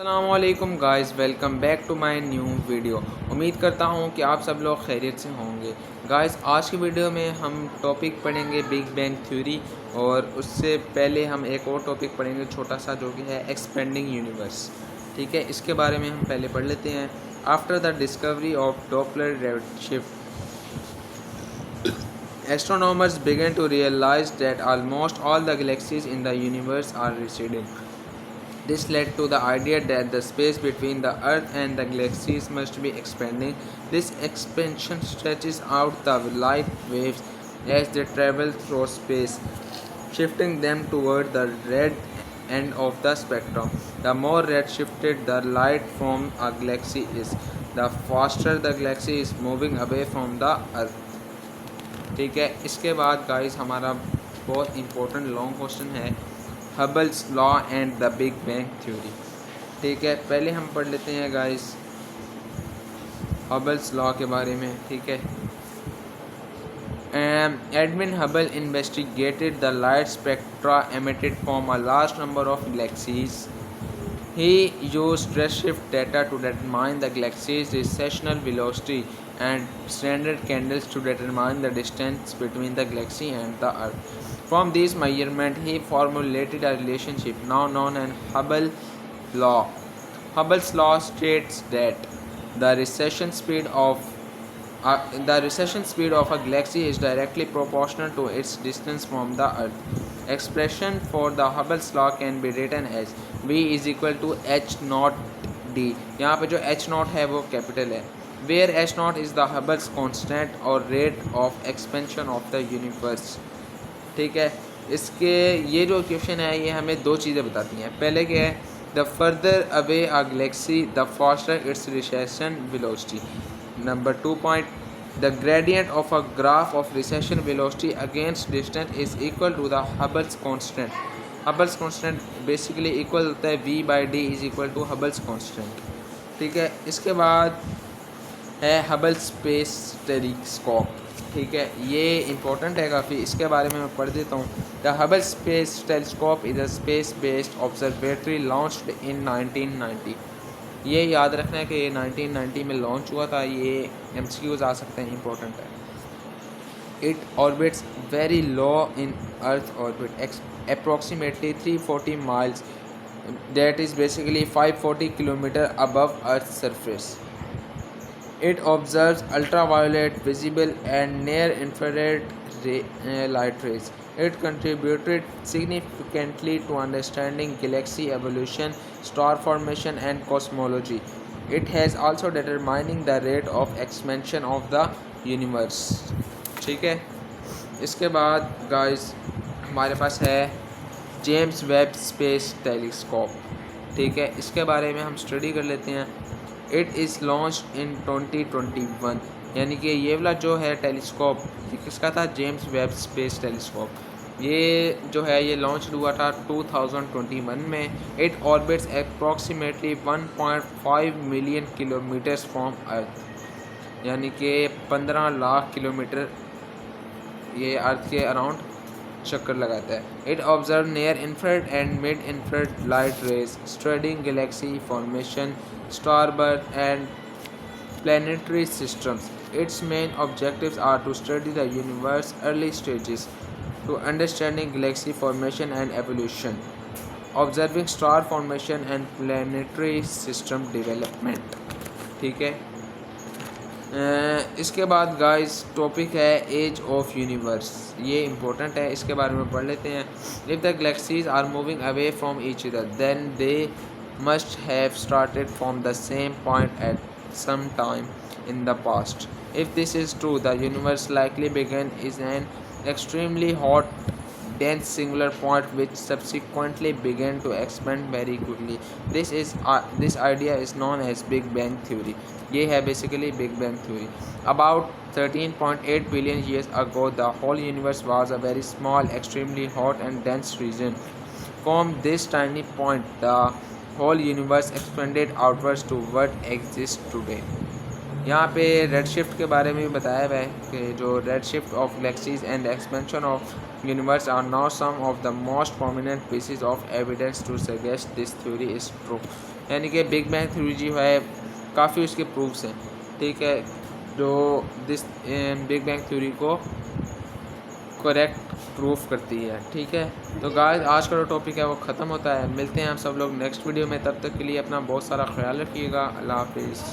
अस्सलामुअलैकुम guys, welcome back to my new video. उम्मीद करता हूँ कि आप सब लोग खैरियत से होंगे। गाइस, आज की वीडियो में हम टॉपिक पढ़ेंगे बिग बैंग थ्योरी, और उससे पहले हम एक और टॉपिक पढ़ेंगे छोटा सा, जो कि है एक्सपेंडिंग यूनिवर्स। ठीक है, इसके बारे में हम पहले पढ़ लेते हैं। After the discovery of Doppler redshift, astronomers began to realize that almost all the galaxies in the universe are receding. This led to the idea that the space between the Earth and the galaxies must be expanding. This expansion stretches out the light waves as they travel through space, shifting them toward the red end of the spectrum. The more redshifted the light from a galaxy is, the faster the galaxy is moving away from the Earth. ठीक है, इसके बाद guys हमारा बहुत important long question है, हबल्स law and the big bang theory. ठीक है, पहले हम पढ़ लेते हैं गाइस हबल्स लॉ के बारे में। ठीक है, Edwin Hubble investigated the light spectra emitted from a large number of galaxies. He used redshift data to determine the galaxy's recessional velocity and standard candles to determine the distance between the galaxy and the Earth. From these measurements, he formulated a relationship now known as Hubble's law. Hubble's law states that the recession speed of a galaxy is directly proportional to its distance from the Earth. Expression for the Hubble's law can be written as V is equal to H naught D. यहाँ पे जो H naught है वो capital है, where H naught is the Hubble's constant और rate of expansion of the universe. ठीक है, इसके ये जो क्वेश्चन है ये हमें दो चीज़ें बताती हैं। पहले क्या है, the further away a Galaxy the faster it's recession velocity. Number 2 point, the gradient of a graph of recession velocity against distance is equal to the Hubble's constant. Hubble's constant basically equal होता है V by D is equal to Hubble's constant. ठीक है, इसके बाद है Hubble space telescope. ठीक है, ये इंपॉर्टेंट है काफ़ी, इसके बारे में मैं पढ़ देता हूँ। The Hubble space telescope is a space based observatory launched in 1990। ये याद रखना है कि ये 1990 में लॉन्च हुआ था। ये MCQs आ सकते हैं, इंपॉर्टेंट है। It orbits very low in earth orbit approximately 340 miles, that is basically 540 kilometre above earth surface. It observes ultraviolet, visible and near-infrared light rays. It contributed significantly to understanding galaxy evolution, star formation and cosmology. It has also determining the rate of expansion of the universe. ठीक है, इसके बाद guys हमारे पास है James Webb space telescope. ठीक है, इसके बारे में हम स्टडी कर लेते हैं। इट इज़ लॉन्च इन 2021, यानी कि ये वाला जो है टेलीस्कोप ये किसका था, जेम्स वेब स्पेस टेलीस्कोप। ये जो है ये लॉन्च हुआ था 2021 में। It orbits approximately 1.5 million kilometres from earth, यानी कि 15 लाख किलोमीटर ये अर्थ के अराउंड चक्कर लगाता है। It observe near infrared and mid infrared light rays, studying Galaxy formation, star birth and planetary systems. Its main objectives are to study the universe's early stages, to understanding galaxy formation and evolution, observing star formation and planetary system development. ठीक है, इसके बाद guys topic है age of universe. ये important है, इसके बारे में पढ़ लेते हैं। If the galaxies are moving away from each other then they must have started from the same point at some time in the past. If this is true, the universe likely began as an extremely hot, dense singular point which subsequently began to expand very quickly. This idea is known as Big Bang theory. ये है basically Big Bang theory. About 13.8 billion years ago, the whole universe was a very small, extremely hot and dense region. From this tiny point, the whole universe expanded outwards to what exists today. यहाँ पे red shift के बारे में भी बताया हुआ है कि जो red shift of galaxies and expansion of universe are now some of the most prominent pieces of evidence to suggest this theory is true. यानी कि बिग बैंग थ्योरी जो है काफ़ी उसके प्रूफ्स हैं, ठीक है, जो दिस बिग बैंग थ्योरी को करेक्ट प्रूफ करती है, ठीक है। तो गाइस आज का जो टॉपिक है वो ख़त्म होता है। मिलते हैं हम सब लोग नेक्स्ट वीडियो में, तब तक के लिए अपना बहुत सारा ख्याल रखिएगा। अल्लाह हाफिज़।